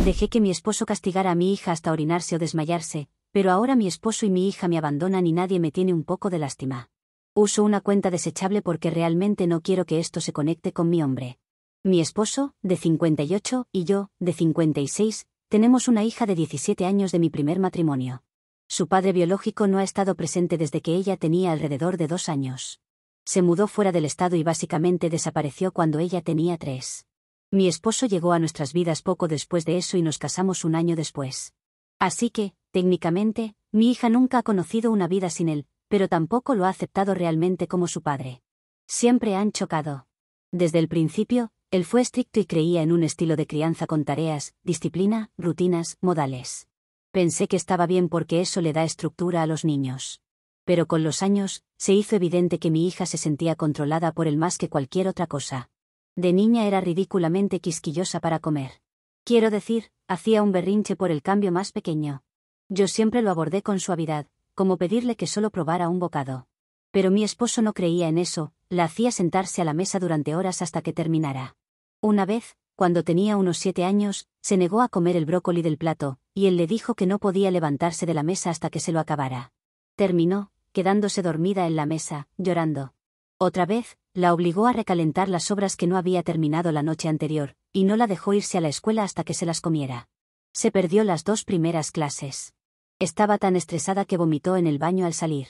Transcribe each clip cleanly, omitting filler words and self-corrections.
Dejé que mi esposo castigara a mi hija hasta orinarse o desmayarse, pero ahora mi esposo y mi hija me abandonan y nadie me tiene un poco de lástima. Uso una cuenta desechable porque realmente no quiero que esto se conecte con mi hombre. Mi esposo, de 58, y yo, de 56, tenemos una hija de 17 años de mi primer matrimonio. Su padre biológico no ha estado presente desde que ella tenía alrededor de 2 años. Se mudó fuera del estado y básicamente desapareció cuando ella tenía 3. Mi esposo llegó a nuestras vidas poco después de eso y nos casamos un año después. Así que, técnicamente, mi hija nunca ha conocido una vida sin él, pero tampoco lo ha aceptado realmente como su padre. Siempre han chocado. Desde el principio, él fue estricto y creía en un estilo de crianza con tareas, disciplina, rutinas, modales. Pensé que estaba bien porque eso le da estructura a los niños. Pero con los años, se hizo evidente que mi hija se sentía controlada por él más que cualquier otra cosa. De niña era ridículamente quisquillosa para comer. Quiero decir, hacía un berrinche por el cambio más pequeño. Yo siempre lo abordé con suavidad, como pedirle que solo probara un bocado. Pero mi esposo no creía en eso, la hacía sentarse a la mesa durante horas hasta que terminara. Una vez, cuando tenía unos 7 años, se negó a comer el brócoli del plato, y él le dijo que no podía levantarse de la mesa hasta que se lo acabara. Terminó, quedándose dormida en la mesa, llorando. Otra vez, la obligó a recalentar las sobras que no había terminado la noche anterior, y no la dejó irse a la escuela hasta que se las comiera. Se perdió las 2 primeras clases. Estaba tan estresada que vomitó en el baño al salir.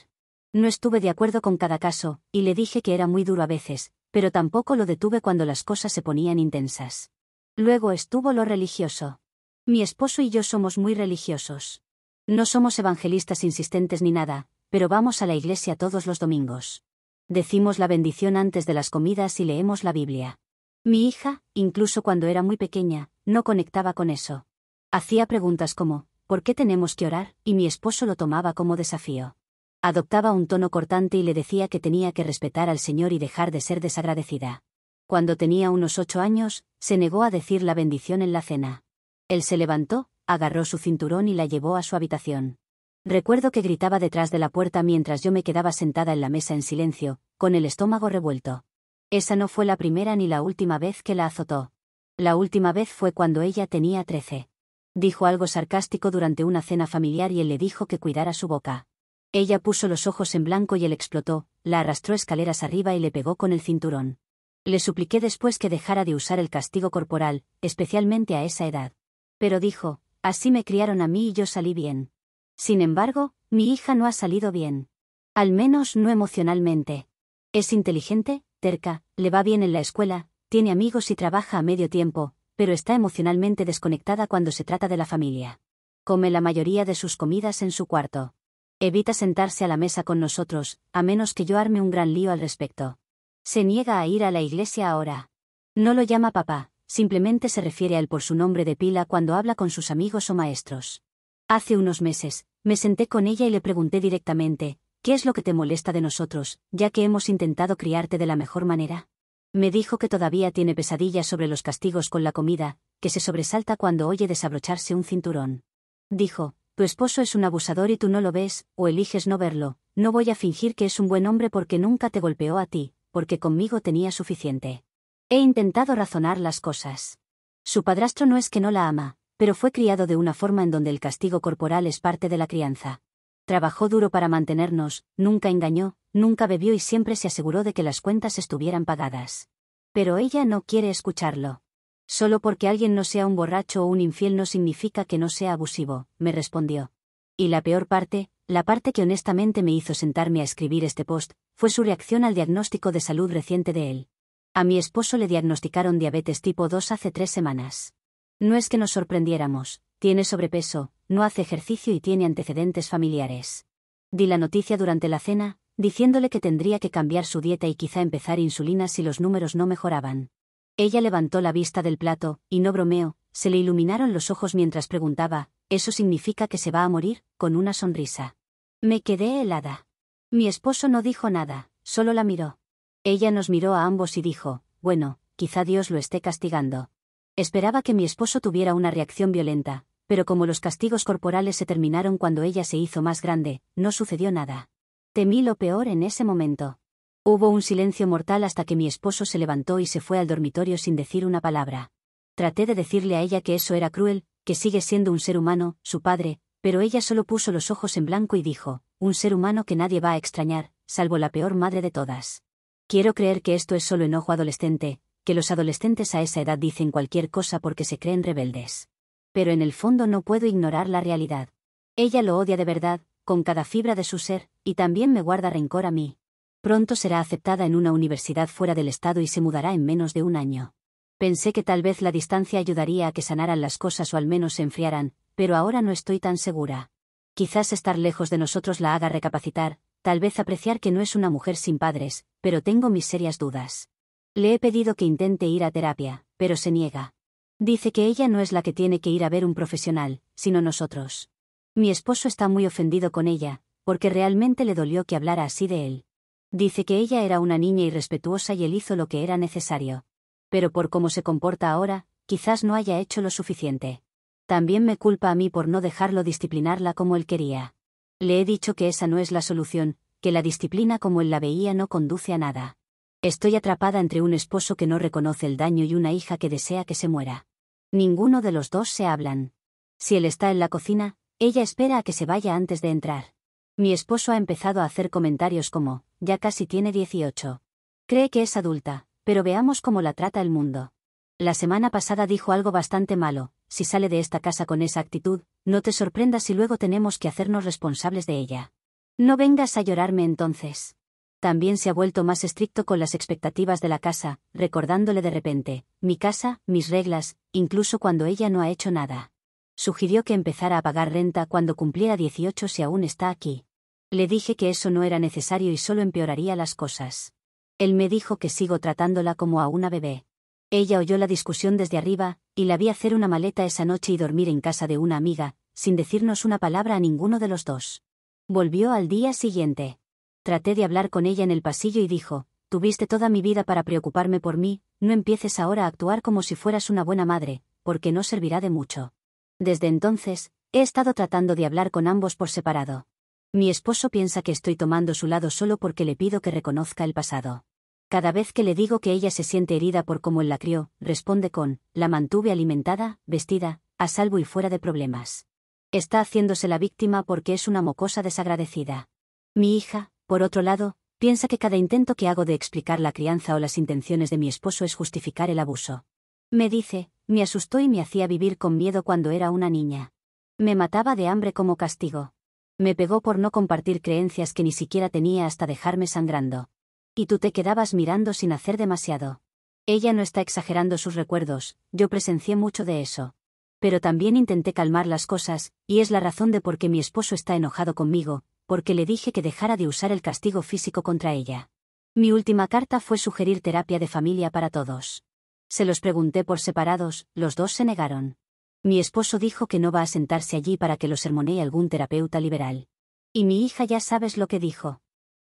No estuve de acuerdo con cada caso, y le dije que era muy duro a veces, pero tampoco lo detuve cuando las cosas se ponían intensas. Luego estuvo lo religioso. Mi esposo y yo somos muy religiosos. No somos evangelistas insistentes ni nada, pero vamos a la iglesia todos los domingos. Decimos la bendición antes de las comidas y leemos la Biblia. Mi hija, incluso cuando era muy pequeña, no conectaba con eso. Hacía preguntas como, ¿por qué tenemos que orar? Y mi esposo lo tomaba como desafío. Adoptaba un tono cortante y le decía que tenía que respetar al Señor y dejar de ser desagradecida. Cuando tenía unos 8 años, se negó a decir la bendición en la cena. Él se levantó, agarró su cinturón y la llevó a su habitación. Recuerdo que gritaba detrás de la puerta mientras yo me quedaba sentada en la mesa en silencio, con el estómago revuelto. Esa no fue la primera ni la última vez que la azotó. La última vez fue cuando ella tenía 13. Dijo algo sarcástico durante una cena familiar y él le dijo que cuidara su boca. Ella puso los ojos en blanco y él explotó, la arrastró escaleras arriba y le pegó con el cinturón. Le supliqué después que dejara de usar el castigo corporal, especialmente a esa edad. Pero dijo, así me criaron a mí y yo salí bien. Sin embargo, mi hija no ha salido bien. Al menos no emocionalmente. Es inteligente, terca, le va bien en la escuela, tiene amigos y trabaja a medio tiempo, pero está emocionalmente desconectada cuando se trata de la familia. Come la mayoría de sus comidas en su cuarto. Evita sentarse a la mesa con nosotros, a menos que yo arme un gran lío al respecto. Se niega a ir a la iglesia ahora. No lo llama papá, simplemente se refiere a él por su nombre de pila cuando habla con sus amigos o maestros. Hace unos meses, me senté con ella y le pregunté directamente, ¿qué es lo que te molesta de nosotros, ya que hemos intentado criarte de la mejor manera? Me dijo que todavía tiene pesadillas sobre los castigos con la comida, que se sobresalta cuando oye desabrocharse un cinturón. Dijo, tu esposo es un abusador y tú no lo ves, o eliges no verlo, no voy a fingir que es un buen hombre porque nunca te golpeó a ti, porque conmigo tenía suficiente. He intentado razonar las cosas. Su padrastro no es que no la ama, pero fue criado de una forma en donde el castigo corporal es parte de la crianza. Trabajó duro para mantenernos, nunca engañó, nunca bebió y siempre se aseguró de que las cuentas estuvieran pagadas. Pero ella no quiere escucharlo. Solo porque alguien no sea un borracho o un infiel no significa que no sea abusivo, me respondió. Y la peor parte, la parte que honestamente me hizo sentarme a escribir este post, fue su reacción al diagnóstico de salud reciente de él. A mi esposo le diagnosticaron diabetes tipo 2 hace 3 semanas. No es que nos sorprendiéramos, tiene sobrepeso, no hace ejercicio y tiene antecedentes familiares. Di la noticia durante la cena, diciéndole que tendría que cambiar su dieta y quizá empezar insulina si los números no mejoraban. Ella levantó la vista del plato, y no bromeo, se le iluminaron los ojos mientras preguntaba, ¿eso significa que se va a morir?, con una sonrisa. Me quedé helada. Mi esposo no dijo nada, solo la miró. Ella nos miró a ambos y dijo, bueno, quizá Dios lo esté castigando. Esperaba que mi esposo tuviera una reacción violenta, pero como los castigos corporales se terminaron cuando ella se hizo más grande, no sucedió nada. Temí lo peor en ese momento. Hubo un silencio mortal hasta que mi esposo se levantó y se fue al dormitorio sin decir una palabra. Traté de decirle a ella que eso era cruel, que sigue siendo un ser humano, su padre, pero ella solo puso los ojos en blanco y dijo, un ser humano que nadie va a extrañar, salvo la peor madre de todas. Quiero creer que esto es solo enojo adolescente, que los adolescentes a esa edad dicen cualquier cosa porque se creen rebeldes. Pero en el fondo no puedo ignorar la realidad. Ella lo odia de verdad, con cada fibra de su ser, y también me guarda rencor a mí. Pronto será aceptada en una universidad fuera del estado y se mudará en menos de un año. Pensé que tal vez la distancia ayudaría a que sanaran las cosas o al menos se enfriaran, pero ahora no estoy tan segura. Quizás estar lejos de nosotros la haga recapacitar, tal vez apreciar que no es una mujer sin padres, pero tengo mis serias dudas. Le he pedido que intente ir a terapia, pero se niega. Dice que ella no es la que tiene que ir a ver un profesional, sino nosotros. Mi esposo está muy ofendido con ella, porque realmente le dolió que hablara así de él. Dice que ella era una niña irrespetuosa y él hizo lo que era necesario. Pero por cómo se comporta ahora, quizás no haya hecho lo suficiente. También me culpa a mí por no dejarlo disciplinarla como él quería. Le he dicho que esa no es la solución, que la disciplina como él la veía no conduce a nada. Estoy atrapada entre un esposo que no reconoce el daño y una hija que desea que se muera. Ninguno de los dos se hablan. Si él está en la cocina, ella espera a que se vaya antes de entrar. Mi esposo ha empezado a hacer comentarios como, ya casi tiene 18. Cree que es adulta, pero veamos cómo la trata el mundo. La semana pasada dijo algo bastante malo, si sale de esta casa con esa actitud, no te sorprendas si luego tenemos que hacernos responsables de ella. No vengas a llorarme entonces. También se ha vuelto más estricto con las expectativas de la casa, recordándole de repente, mi casa, mis reglas, incluso cuando ella no ha hecho nada. Sugirió que empezara a pagar renta cuando cumpliera 18 si aún está aquí. Le dije que eso no era necesario y solo empeoraría las cosas. Él me dijo que sigo tratándola como a una bebé. Ella oyó la discusión desde arriba, y la vi hacer una maleta esa noche y dormir en casa de una amiga, sin decirnos una palabra a ninguno de los dos. Volvió al día siguiente. Traté de hablar con ella en el pasillo y dijo, tuviste toda mi vida para preocuparme por mí, no empieces ahora a actuar como si fueras una buena madre, porque no servirá de mucho. Desde entonces, he estado tratando de hablar con ambos por separado. Mi esposo piensa que estoy tomando su lado solo porque le pido que reconozca el pasado. Cada vez que le digo que ella se siente herida por cómo él la crió, responde con, la mantuve alimentada, vestida, a salvo y fuera de problemas. Está haciéndose la víctima porque es una mocosa desagradecida. Mi hija, por otro lado, piensa que cada intento que hago de explicar la crianza o las intenciones de mi esposo es justificar el abuso. Me dice, me asustó y me hacía vivir con miedo cuando era una niña. Me mataba de hambre como castigo. Me pegó por no compartir creencias que ni siquiera tenía hasta dejarme sangrando. Y tú te quedabas mirando sin hacer demasiado. Ella no está exagerando sus recuerdos, yo presencié mucho de eso. Pero también intenté calmar las cosas, y es la razón de por qué mi esposo está enojado conmigo, porque le dije que dejara de usar el castigo físico contra ella. Mi última carta fue sugerir terapia de familia para todos. Se los pregunté por separados, los dos se negaron. Mi esposo dijo que no va a sentarse allí para que lo sermonee algún terapeuta liberal. Y mi hija ya sabes lo que dijo.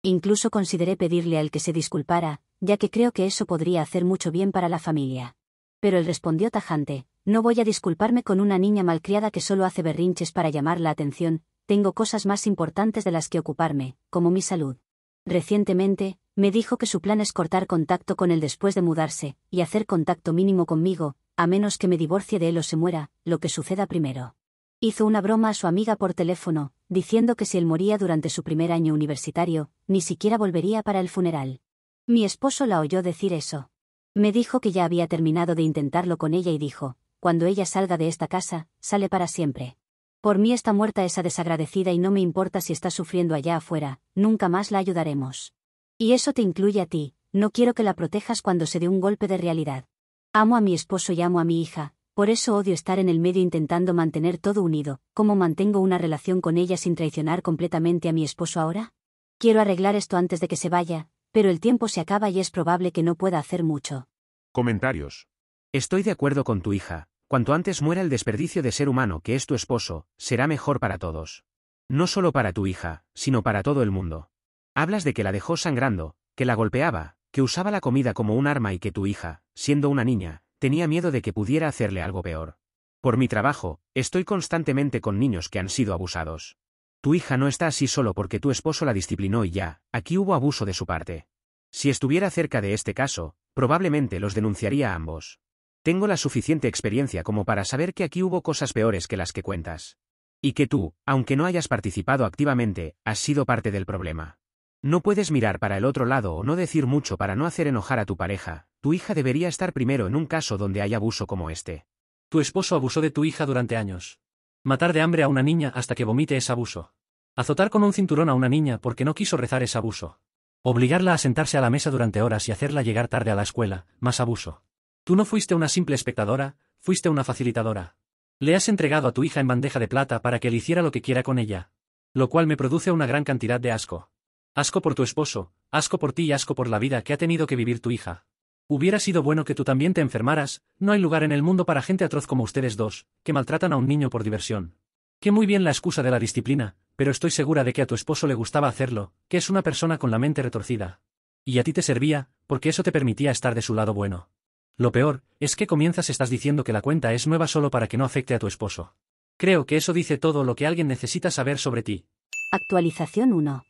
Incluso consideré pedirle al que se disculpara, ya que creo que eso podría hacer mucho bien para la familia. Pero él respondió tajante, no voy a disculparme con una niña malcriada que solo hace berrinches para llamar la atención, tengo cosas más importantes de las que ocuparme, como mi salud. Recientemente, me dijo que su plan es cortar contacto con él después de mudarse, y hacer contacto mínimo conmigo, a menos que me divorcie de él o se muera, lo que suceda primero. Hizo una broma a su amiga por teléfono, diciendo que si él moría durante su primer año universitario, ni siquiera volvería para el funeral. Mi esposo la oyó decir eso. Me dijo que ya había terminado de intentarlo con ella y dijo, cuando ella salga de esta casa, sale para siempre. Por mí está muerta esa desagradecida y no me importa si está sufriendo allá afuera, nunca más la ayudaremos. Y eso te incluye a ti, no quiero que la protejas cuando se dé un golpe de realidad. Amo a mi esposo y amo a mi hija, por eso odio estar en el medio intentando mantener todo unido. ¿Cómo mantengo una relación con ella sin traicionar completamente a mi esposo ahora? Quiero arreglar esto antes de que se vaya, pero el tiempo se acaba y es probable que no pueda hacer mucho. Comentarios. Estoy de acuerdo con tu hija. Cuanto antes muera el desperdicio de ser humano que es tu esposo, será mejor para todos. No solo para tu hija, sino para todo el mundo. Hablas de que la dejó sangrando, que la golpeaba, que usaba la comida como un arma y que tu hija, siendo una niña, tenía miedo de que pudiera hacerle algo peor. Por mi trabajo, estoy constantemente con niños que han sido abusados. Tu hija no está así solo porque tu esposo la disciplinó y ya, aquí hubo abuso de su parte. Si estuviera cerca de este caso, probablemente los denunciaría a ambos. Tengo la suficiente experiencia como para saber que aquí hubo cosas peores que las que cuentas. Y que tú, aunque no hayas participado activamente, has sido parte del problema. No puedes mirar para el otro lado o no decir mucho para no hacer enojar a tu pareja. Tu hija debería estar primero en un caso donde hay abuso como este. Tu esposo abusó de tu hija durante años. Matar de hambre a una niña hasta que vomite es abuso. Azotar con un cinturón a una niña porque no quiso rezar es abuso. Obligarla a sentarse a la mesa durante horas y hacerla llegar tarde a la escuela, más abuso. Tú no fuiste una simple espectadora, fuiste una facilitadora. Le has entregado a tu hija en bandeja de plata para que él hiciera lo que quiera con ella. Lo cual me produce una gran cantidad de asco. Asco por tu esposo, asco por ti y asco por la vida que ha tenido que vivir tu hija. Hubiera sido bueno que tú también te enfermaras. No hay lugar en el mundo para gente atroz como ustedes dos, que maltratan a un niño por diversión. Que muy bien la excusa de la disciplina, pero estoy segura de que a tu esposo le gustaba hacerlo, que es una persona con la mente retorcida. Y a ti te servía, porque eso te permitía estar de su lado bueno. Lo peor, es que estás diciendo que la cuenta es nueva solo para que no afecte a tu esposo. Creo que eso dice todo lo que alguien necesita saber sobre ti. Actualización 1.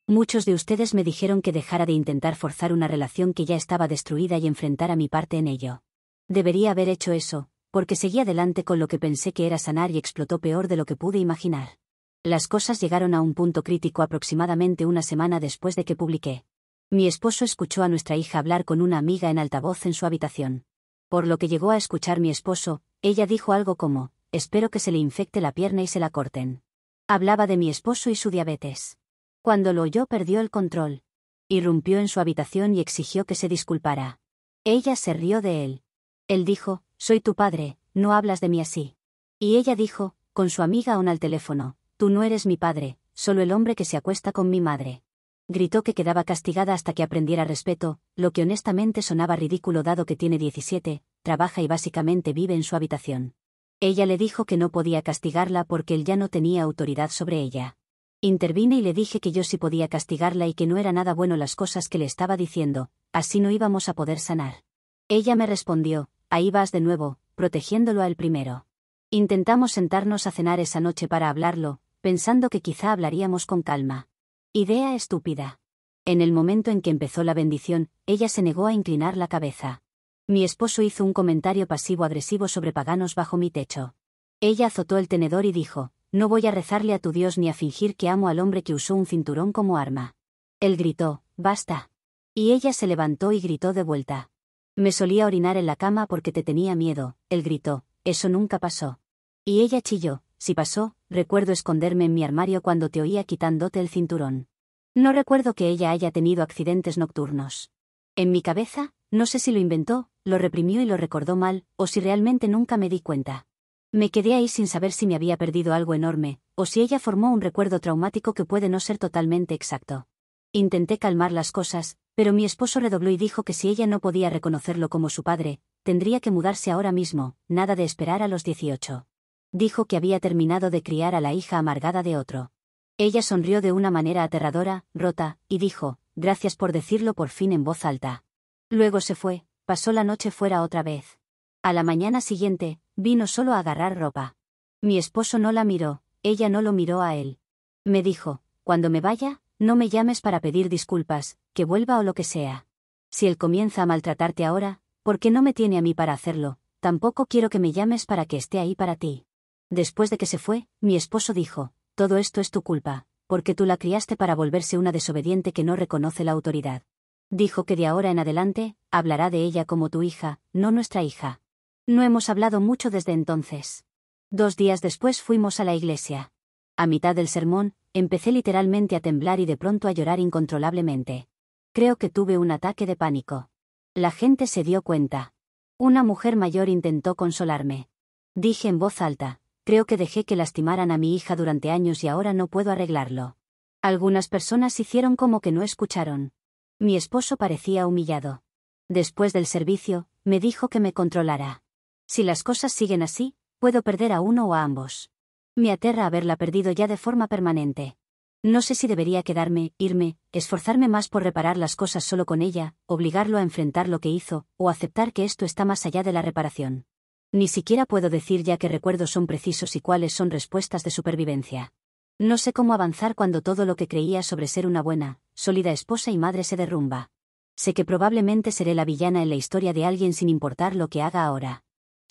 Muchos de ustedes me dijeron que dejara de intentar forzar una relación que ya estaba destruida y enfrentara mi parte en ello. Debería haber hecho eso, porque seguí adelante con lo que pensé que era sanar y explotó peor de lo que pude imaginar. Las cosas llegaron a un punto crítico aproximadamente una semana después de que publiqué. Mi esposo escuchó a nuestra hija hablar con una amiga en altavoz en su habitación. Por lo que llegó a escuchar mi esposo, ella dijo algo como, espero que se le infecte la pierna y se la corten. Hablaba de mi esposo y su diabetes. Cuando lo oyó perdió el control. Irrumpió en su habitación y exigió que se disculpara. Ella se rió de él. Él dijo, soy tu padre, no hablas de mí así. Y ella dijo, con su amiga aún al teléfono, tú no eres mi padre, solo el hombre que se acuesta con mi madre. Gritó que quedaba castigada hasta que aprendiera respeto, lo que honestamente sonaba ridículo dado que tiene 17, trabaja y básicamente vive en su habitación. Ella le dijo que no podía castigarla porque él ya no tenía autoridad sobre ella. Intervine y le dije que yo sí podía castigarla y que no era nada bueno las cosas que le estaba diciendo, así no íbamos a poder sanar. Ella me respondió, ahí vas de nuevo, protegiéndolo a él primero. Intentamos sentarnos a cenar esa noche para hablarlo, pensando que quizá hablaríamos con calma. Idea estúpida. En el momento en que empezó la bendición, ella se negó a inclinar la cabeza. Mi esposo hizo un comentario pasivo-agresivo sobre paganos bajo mi techo. Ella azotó el tenedor y dijo, no voy a rezarle a tu Dios ni a fingir que amo al hombre que usó un cinturón como arma. Él gritó, basta. Y ella se levantó y gritó de vuelta. Me solía orinar en la cama porque te tenía miedo, él gritó, eso nunca pasó. Y ella chilló, sí pasó, recuerdo esconderme en mi armario cuando te oía quitándote el cinturón. No recuerdo que ella haya tenido accidentes nocturnos. En mi cabeza, no sé si lo inventó, lo reprimió y lo recordó mal, o si realmente nunca me di cuenta. Me quedé ahí sin saber si me había perdido algo enorme, o si ella formó un recuerdo traumático que puede no ser totalmente exacto. Intenté calmar las cosas, pero mi esposo redobló y dijo que si ella no podía reconocerlo como su padre, tendría que mudarse ahora mismo, nada de esperar a los 18. Dijo que había terminado de criar a la hija amargada de otro. Ella sonrió de una manera aterradora, rota, y dijo, gracias por decirlo por fin en voz alta. Luego se fue, pasó la noche fuera otra vez. A la mañana siguiente, vino solo a agarrar ropa. Mi esposo no la miró, ella no lo miró a él. Me dijo, cuando me vaya, no me llames para pedir disculpas, que vuelva o lo que sea. Si él comienza a maltratarte ahora, ¿por qué no me tiene a mí para hacerlo? Tampoco quiero que me llames para que esté ahí para ti. Después de que se fue, mi esposo dijo, todo esto es tu culpa, porque tú la criaste para volverse una desobediente que no reconoce la autoridad. Dijo que de ahora en adelante, hablará de ella como tu hija, no nuestra hija. No hemos hablado mucho desde entonces. 2 días después fuimos a la iglesia. A mitad del sermón, empecé literalmente a temblar y de pronto a llorar incontrolablemente. Creo que tuve un ataque de pánico. La gente se dio cuenta. Una mujer mayor intentó consolarme. Dije en voz alta, creo que dejé que lastimaran a mi hija durante años y ahora no puedo arreglarlo. Algunas personas hicieron como que no escucharon. Mi esposo parecía humillado. Después del servicio, me dijo que me controlara. Si las cosas siguen así, puedo perder a uno o a ambos. Me aterra haberla perdido ya de forma permanente. No sé si debería quedarme, irme, esforzarme más por reparar las cosas solo con ella, obligarlo a enfrentar lo que hizo, o aceptar que esto está más allá de la reparación. Ni siquiera puedo decir ya qué recuerdos son precisos y cuáles son respuestas de supervivencia. No sé cómo avanzar cuando todo lo que creía sobre ser una buena, sólida esposa y madre se derrumba. Sé que probablemente seré la villana en la historia de alguien sin importar lo que haga ahora.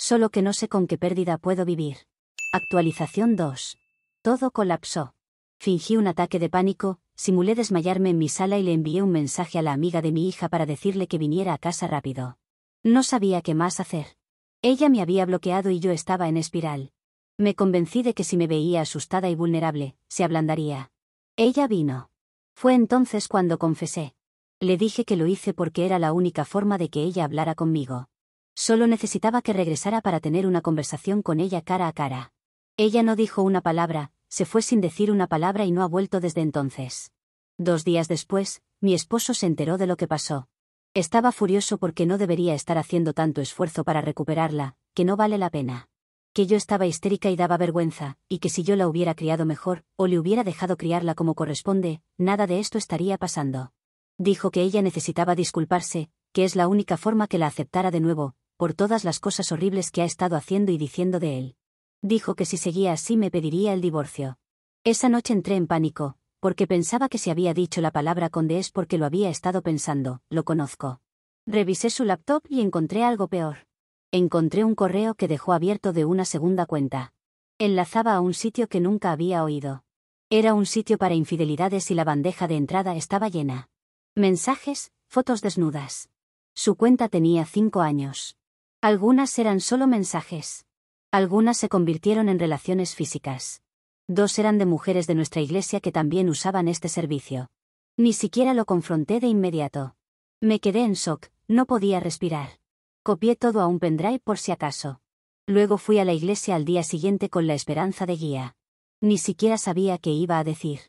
Solo que no sé con qué pérdida puedo vivir. Actualización 2. Todo colapsó. Fingí un ataque de pánico, simulé desmayarme en mi sala y le envié un mensaje a la amiga de mi hija para decirle que viniera a casa rápido. No sabía qué más hacer. Ella me había bloqueado y yo estaba en espiral. Me convencí de que si me veía asustada y vulnerable, se ablandaría. Ella vino. Fue entonces cuando confesé. Le dije que lo hice porque era la única forma de que ella hablara conmigo. Solo necesitaba que regresara para tener una conversación con ella cara a cara. Ella no dijo una palabra, se fue sin decir una palabra y no ha vuelto desde entonces. 2 días después, mi esposo se enteró de lo que pasó. Estaba furioso porque no debería estar haciendo tanto esfuerzo para recuperarla, que no vale la pena. Que yo estaba histérica y daba vergüenza, y que si yo la hubiera criado mejor, o le hubiera dejado criarla como corresponde, nada de esto estaría pasando. Dijo que ella necesitaba disculparse, que es la única forma que la aceptara de nuevo, por todas las cosas horribles que ha estado haciendo y diciendo de él. Dijo que si seguía así me pediría el divorcio. Esa noche entré en pánico, porque pensaba que si había dicho la palabra conde es porque lo había estado pensando, lo conozco. Revisé su laptop y encontré algo peor. Encontré un correo que dejó abierto de una segunda cuenta. Enlazaba a un sitio que nunca había oído. Era un sitio para infidelidades y la bandeja de entrada estaba llena. Mensajes, fotos desnudas. Su cuenta tenía 5 años. Algunas eran solo mensajes. Algunas se convirtieron en relaciones físicas. 2 eran de mujeres de nuestra iglesia que también usaban este servicio. Ni siquiera lo confronté de inmediato. Me quedé en shock, no podía respirar. Copié todo a un pendrive por si acaso. Luego fui a la iglesia al día siguiente con la esperanza de guía. Ni siquiera sabía qué iba a decir.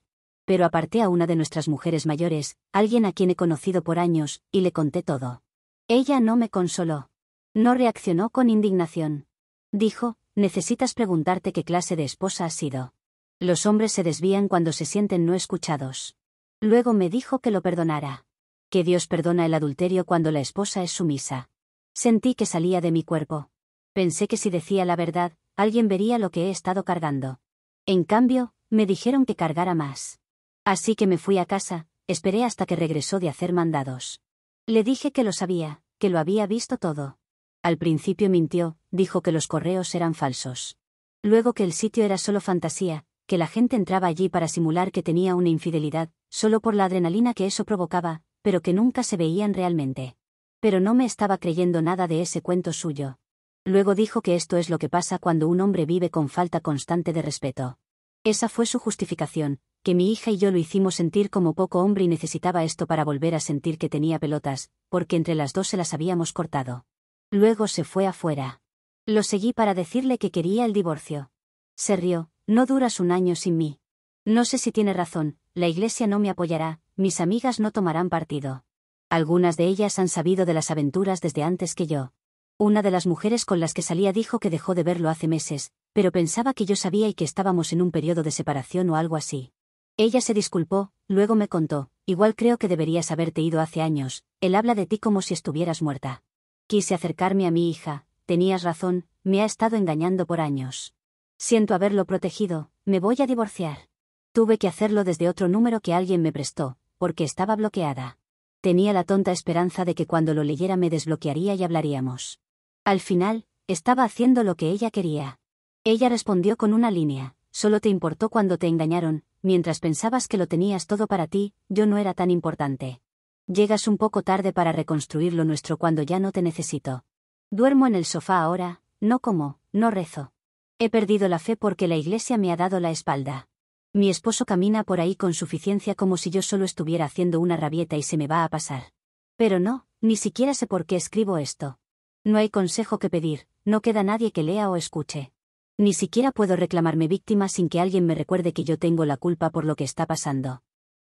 Pero aparté a una de nuestras mujeres mayores, alguien a quien he conocido por años, y le conté todo. Ella no me consoló. No reaccionó con indignación. Dijo, necesitas preguntarte qué clase de esposa has sido. Los hombres se desvían cuando se sienten no escuchados. Luego me dijo que lo perdonara. Que Dios perdona el adulterio cuando la esposa es sumisa. Sentí que salía de mi cuerpo. Pensé que si decía la verdad, alguien vería lo que he estado cargando. En cambio, me dijeron que cargara más. Así que me fui a casa, esperé hasta que regresó de hacer mandados. Le dije que lo sabía, que lo había visto todo. Al principio mintió, dijo que los correos eran falsos. Luego que el sitio era solo fantasía, que la gente entraba allí para simular que tenía una infidelidad, solo por la adrenalina que eso provocaba, pero que nunca se veían realmente. Pero no me estaba creyendo nada de ese cuento suyo. Luego dijo que esto es lo que pasa cuando un hombre vive con falta constante de respeto. Esa fue su justificación, que mi hija y yo lo hicimos sentir como poco hombre y necesitaba esto para volver a sentir que tenía pelotas, porque entre las 2 se las habíamos cortado. Luego se fue afuera. Lo seguí para decirle que quería el divorcio. Se rió, no duras 1 año sin mí. No sé si tiene razón, la iglesia no me apoyará, mis amigas no tomarán partido. Algunas de ellas han sabido de las aventuras desde antes que yo. Una de las mujeres con las que salía dijo que dejó de verlo hace meses, pero pensaba que yo sabía y que estábamos en un periodo de separación o algo así. Ella se disculpó, luego me contó, igual creo que deberías haberte ido hace años, él habla de ti como si estuvieras muerta. Quise acercarme a mi hija, tenías razón, me ha estado engañando por años. Siento haberlo protegido, me voy a divorciar. Tuve que hacerlo desde otro número que alguien me prestó, porque estaba bloqueada. Tenía la tonta esperanza de que cuando lo leyera me desbloquearía y hablaríamos. Al final, estaba haciendo lo que ella quería. Ella respondió con una línea, solo te importó cuando te engañaron, mientras pensabas que lo tenías todo para ti, yo no era tan importante. Llegas un poco tarde para reconstruir lo nuestro cuando ya no te necesito. Duermo en el sofá ahora, no como, no rezo. He perdido la fe porque la iglesia me ha dado la espalda. Mi esposo camina por ahí con suficiencia como si yo solo estuviera haciendo una rabieta y se me va a pasar. Pero no, ni siquiera sé por qué escribo esto. No hay consejo que pedir, no queda nadie que lea o escuche. Ni siquiera puedo reclamarme víctima sin que alguien me recuerde que yo tengo la culpa por lo que está pasando.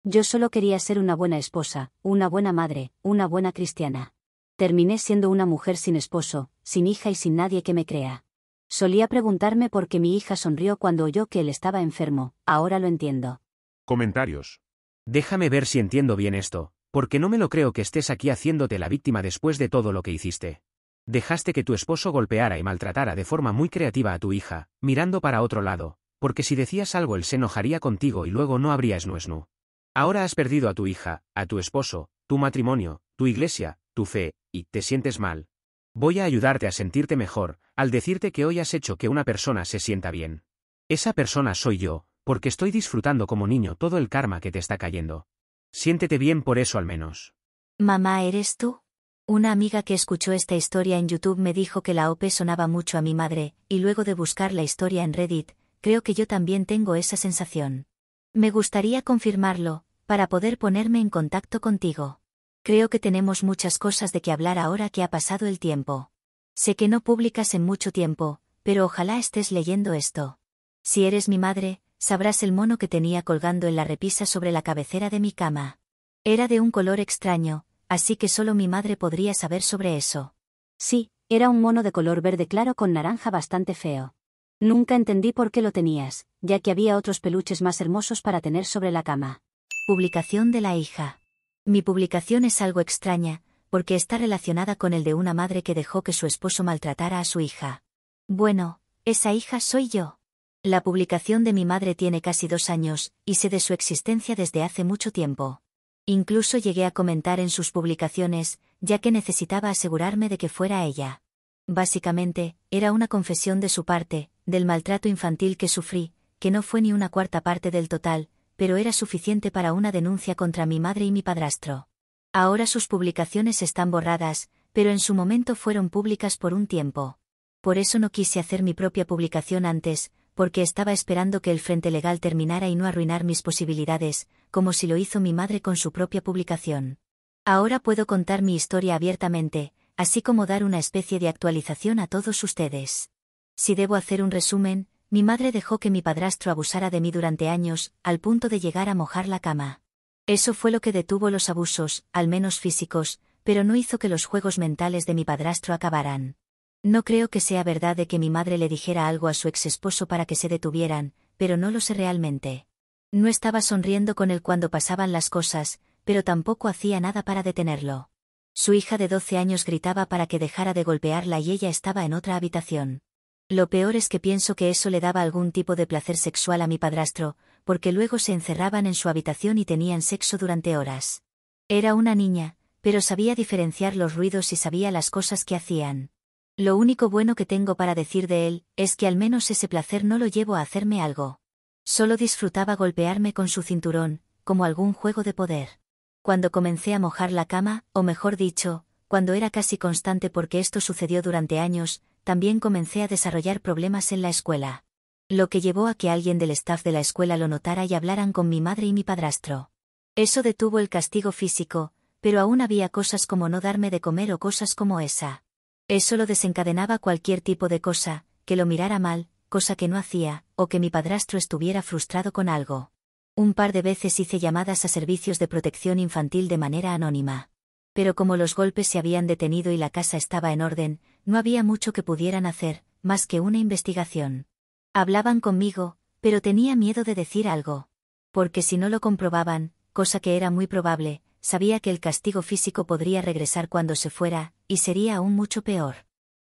Yo solo quería ser una buena esposa, una buena madre, una buena cristiana. Terminé siendo una mujer sin esposo, sin hija y sin nadie que me crea. Solía preguntarme por qué mi hija sonrió cuando oyó que él estaba enfermo, ahora lo entiendo. Comentarios. Déjame ver si entiendo bien esto, porque no me lo creo que estés aquí haciéndote la víctima después de todo lo que hiciste. Dejaste que tu esposo golpeara y maltratara de forma muy creativa a tu hija, mirando para otro lado, porque si decías algo él se enojaría contigo y luego no habría snusnu. Ahora has perdido a tu hija, a tu esposo, tu matrimonio, tu iglesia, tu fe, y te sientes mal. Voy a ayudarte a sentirte mejor, al decirte que hoy has hecho que una persona se sienta bien. Esa persona soy yo, porque estoy disfrutando como niño todo el karma que te está cayendo. Siéntete bien por eso al menos. Mamá, ¿eres tú? Una amiga que escuchó esta historia en YouTube me dijo que la OP sonaba mucho a mi madre, y luego de buscar la historia en Reddit, creo que yo también tengo esa sensación. Me gustaría confirmarlo, para poder ponerme en contacto contigo. Creo que tenemos muchas cosas de que hablar ahora que ha pasado el tiempo. Sé que no publicas en mucho tiempo, pero ojalá estés leyendo esto. Si eres mi madre, sabrás el mono que tenía colgando en la repisa sobre la cabecera de mi cama. Era de un color extraño, así que solo mi madre podría saber sobre eso. Sí, era un mono de color verde claro con naranja bastante feo. Nunca entendí por qué lo tenías, ya que había otros peluches más hermosos para tener sobre la cama. Publicación de la hija. Mi publicación es algo extraña, porque está relacionada con el de una madre que dejó que su esposo maltratara a su hija. Bueno, esa hija soy yo. La publicación de mi madre tiene casi 2 años, y sé de su existencia desde hace mucho tiempo. Incluso llegué a comentar en sus publicaciones, ya que necesitaba asegurarme de que fuera ella. Básicamente, era una confesión de su parte, del maltrato infantil que sufrí, que no fue ni una cuarta parte del total, pero era suficiente para una denuncia contra mi madre y mi padrastro. Ahora sus publicaciones están borradas, pero en su momento fueron públicas por un tiempo. Por eso no quise hacer mi propia publicación antes, porque estaba esperando que el frente legal terminara y no arruinar mis posibilidades, como si lo hizo mi madre con su propia publicación. Ahora puedo contar mi historia abiertamente, así como dar una especie de actualización a todos ustedes. Si debo hacer un resumen, mi madre dejó que mi padrastro abusara de mí durante años, al punto de llegar a mojar la cama. Eso fue lo que detuvo los abusos, al menos físicos, pero no hizo que los juegos mentales de mi padrastro acabaran. No creo que sea verdad de que mi madre le dijera algo a su ex esposo para que se detuvieran, pero no lo sé realmente. No estaba sonriendo con él cuando pasaban las cosas, pero tampoco hacía nada para detenerlo. Su hija de 12 años gritaba para que dejara de golpearla y ella estaba en otra habitación. Lo peor es que pienso que eso le daba algún tipo de placer sexual a mi padrastro, porque luego se encerraban en su habitación y tenían sexo durante horas. Era una niña, pero sabía diferenciar los ruidos y sabía las cosas que hacían. Lo único bueno que tengo para decir de él, es que al menos ese placer no lo llevo a hacerme algo. Solo disfrutaba golpearme con su cinturón, como algún juego de poder. Cuando comencé a mojar la cama, o mejor dicho, cuando era casi constante porque esto sucedió durante años, también comencé a desarrollar problemas en la escuela. Lo que llevó a que alguien del staff de la escuela lo notara y hablaran con mi madre y mi padrastro. Eso detuvo el castigo físico, pero aún había cosas como no darme de comer o cosas como esa. Eso lo desencadenaba cualquier tipo de cosa, que lo mirara mal, cosa que no hacía, o que mi padrastro estuviera frustrado con algo. Un par de veces hice llamadas a servicios de protección infantil de manera anónima. Pero como los golpes se habían detenido y la casa estaba en orden, no había mucho que pudieran hacer, más que una investigación. Hablaban conmigo, pero tenía miedo de decir algo. Porque si no lo comprobaban, cosa que era muy probable, sabía que el castigo físico podría regresar cuando se fuera, y sería aún mucho peor.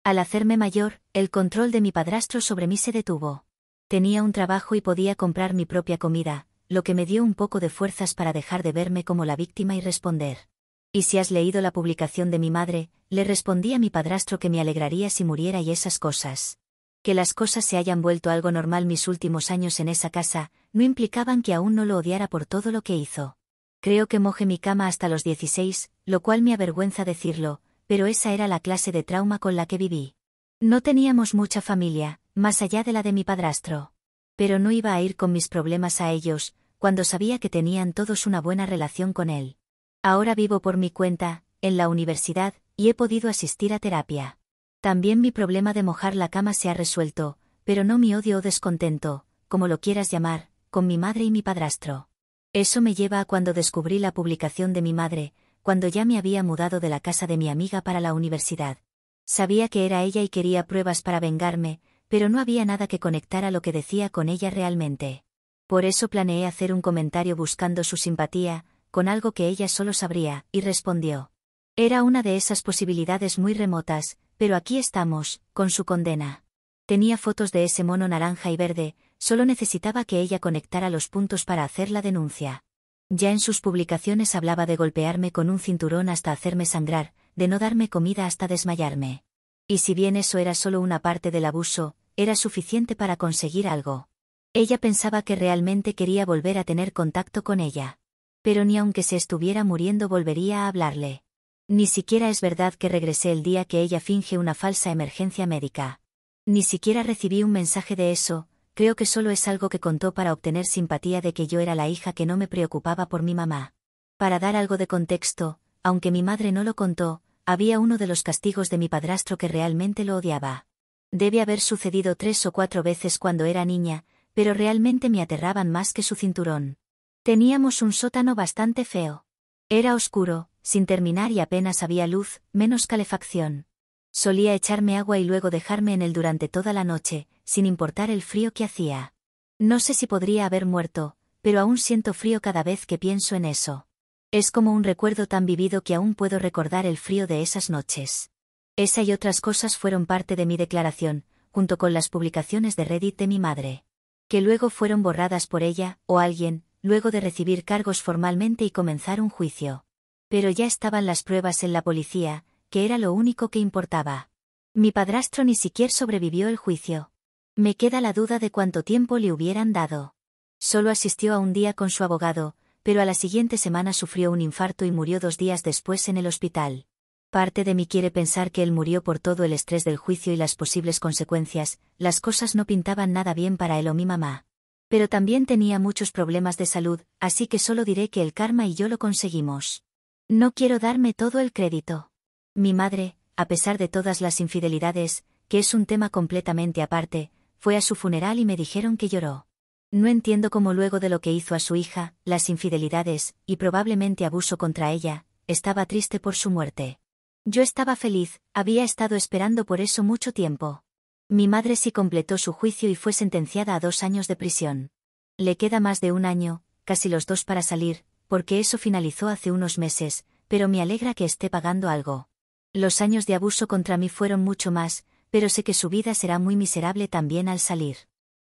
Al hacerme mayor, el control de mi padrastro sobre mí se detuvo. Tenía un trabajo y podía comprar mi propia comida, lo que me dio un poco de fuerzas para dejar de verme como la víctima y responder. Y si has leído la publicación de mi madre, le respondí a mi padrastro que me alegraría si muriera y esas cosas. Que las cosas se hayan vuelto algo normal mis últimos años en esa casa, no implicaban que aún no lo odiara por todo lo que hizo. Creo que mojé mi cama hasta los 16, lo cual me avergüenza decirlo, pero esa era la clase de trauma con la que viví. No teníamos mucha familia, más allá de la de mi padrastro. Pero no iba a ir con mis problemas a ellos, cuando sabía que tenían todos una buena relación con él. Ahora vivo por mi cuenta, en la universidad, y he podido asistir a terapia. También mi problema de mojar la cama se ha resuelto, pero no mi odio o descontento, como lo quieras llamar, con mi madre y mi padrastro. Eso me lleva a cuando descubrí la publicación de mi madre, cuando ya me había mudado de la casa de mi amiga para la universidad. Sabía que era ella y quería pruebas para vengarme, pero no había nada que conectara lo que decía con ella realmente. Por eso planeé hacer un comentario buscando su simpatía, con algo que ella solo sabría, y respondió. Era una de esas posibilidades muy remotas, pero aquí estamos, con su condena. Tenía fotos de ese mono naranja y verde, solo necesitaba que ella conectara los puntos para hacer la denuncia. Ya en sus publicaciones hablaba de golpearme con un cinturón hasta hacerme sangrar, de no darme comida hasta desmayarme. Y si bien eso era solo una parte del abuso, era suficiente para conseguir algo. Ella pensaba que realmente quería volver a tener contacto con ella. Pero ni aunque se estuviera muriendo volvería a hablarle. Ni siquiera es verdad que regresé el día que ella finge una falsa emergencia médica. Ni siquiera recibí un mensaje de eso, creo que solo es algo que contó para obtener simpatía de que yo era la hija que no me preocupaba por mi mamá. Para dar algo de contexto, aunque mi madre no lo contó, había uno de los castigos de mi padrastro que realmente lo odiaba. Debe haber sucedido 3 o 4 veces cuando era niña, pero realmente me aterraban más que su cinturón. Teníamos un sótano bastante feo. Era oscuro, sin terminar y apenas había luz, menos calefacción. Solía echarme agua y luego dejarme en él durante toda la noche, sin importar el frío que hacía. No sé si podría haber muerto, pero aún siento frío cada vez que pienso en eso. Es como un recuerdo tan vivido que aún puedo recordar el frío de esas noches. Esa y otras cosas fueron parte de mi declaración, junto con las publicaciones de Reddit de mi madre. Que luego fueron borradas por ella, o alguien, luego de recibir cargos formalmente y comenzar un juicio. Pero ya estaban las pruebas en la policía, que era lo único que importaba. Mi padrastro ni siquiera sobrevivió el juicio. Me queda la duda de cuánto tiempo le hubieran dado. Solo asistió a un día con su abogado, pero a la siguiente semana sufrió un infarto y murió 2 días después en el hospital. Parte de mí quiere pensar que él murió por todo el estrés del juicio y las posibles consecuencias, las cosas no pintaban nada bien para él o mi mamá. Pero también tenía muchos problemas de salud, así que solo diré que el karma y yo lo conseguimos. No quiero darme todo el crédito. Mi madre, a pesar de todas las infidelidades, que es un tema completamente aparte, fue a su funeral y me dijeron que lloró. No entiendo cómo luego de lo que hizo a su hija, las infidelidades, y probablemente abuso contra ella, estaba triste por su muerte. Yo estaba feliz, había estado esperando por eso mucho tiempo. Mi madre sí completó su juicio y fue sentenciada a 2 años de prisión. Le queda más de 1 año, casi los 2 para salir, porque eso finalizó hace unos meses, pero me alegra que esté pagando algo. Los años de abuso contra mí fueron mucho más, pero sé que su vida será muy miserable también al salir.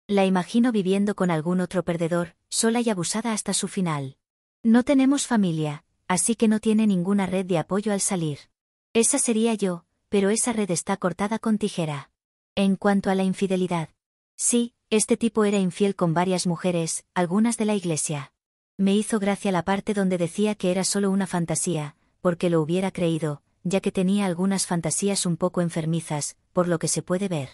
La imagino viviendo con algún otro perdedor, sola y abusada hasta su final. No tenemos familia, así que no tiene ninguna red de apoyo al salir. Esa sería yo, pero esa red está cortada con tijera. En cuanto a la infidelidad. Sí, este tipo era infiel con varias mujeres, algunas de la iglesia. Me hizo gracia la parte donde decía que era solo una fantasía, porque lo hubiera creído, ya que tenía algunas fantasías un poco enfermizas, por lo que se puede ver.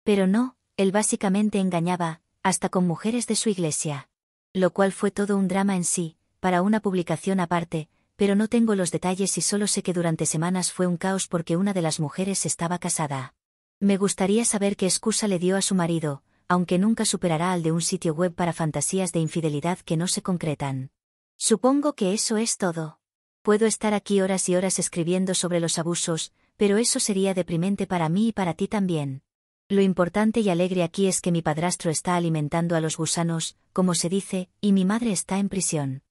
Pero no, él básicamente engañaba, hasta con mujeres de su iglesia. Lo cual fue todo un drama en sí, para una publicación aparte, pero no tengo los detalles y solo sé que durante semanas fue un caos porque una de las mujeres estaba casada. Me gustaría saber qué excusa le dio a su marido, aunque nunca superará al de un sitio web para fantasías de infidelidad que no se concretan. Supongo que eso es todo. Puedo estar aquí horas y horas escribiendo sobre los abusos, pero eso sería deprimente para mí y para ti también. Lo importante y alegre aquí es que mi padrastro está alimentando a los gusanos, como se dice, y mi madre está en prisión.